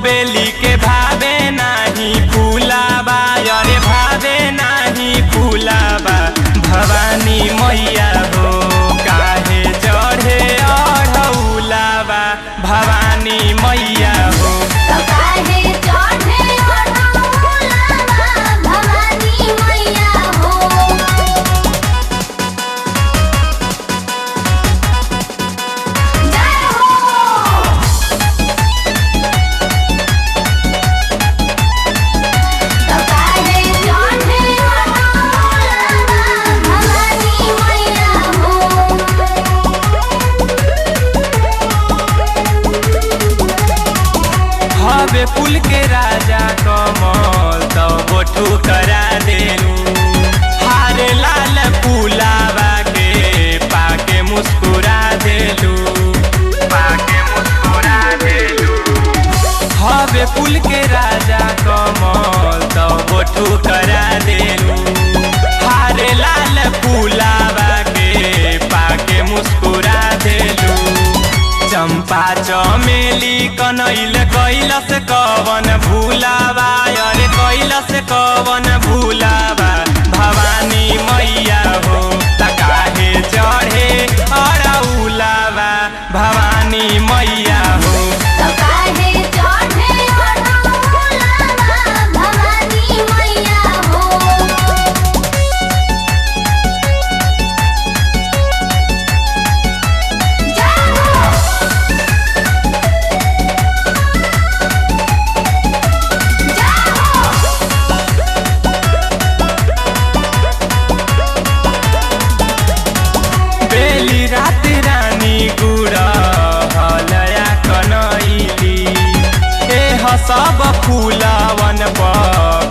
बेली के भावे नाही फूलाबा, अरे भावे नाही फूलाबा। भवानी मैया हो काहे चढ़े अढ़ौलाबा, भवानी मैया हो काहे चढ़े अढ़ौलाबा, भवानी मैया हो। जय हो। काहे चढ़े अढ़ौलाबा, भवानी मैया हो। हवे फूल के राजा कमल तो बोठू करा देलू। हारे लाल फूलावा के पाके मुस्कुरा देलू, पाके मुस्कुरा देलू। हवे फूल के राजा कमल तो बोठू करा देलू। हारे लाल फूलावा के पाके मुस्कुरा देलू। चंपा चमेली कनैल कैलस कवन भूलाबा, अरे कैलस कवन भूलाबा। भवानी मैया हो काहे चढ़े अढ़ौलाबा, भवानी मैया हो काहे चढ़े अढ़ौलाबा, भवानी मैया हो। जय हो। जय हो। बेली रात रानी गुड़ा हलया कनैली। एह सब फूलावन प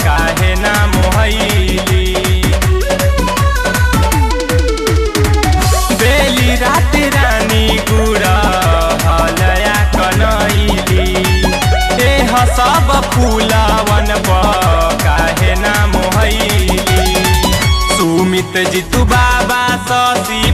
काहे ना मोहैली। बेली रात रानी गुड़ा हलया कनैली। एह सब फूलावन प काहे ना मोहैली। सुमित जितु बाबा शशि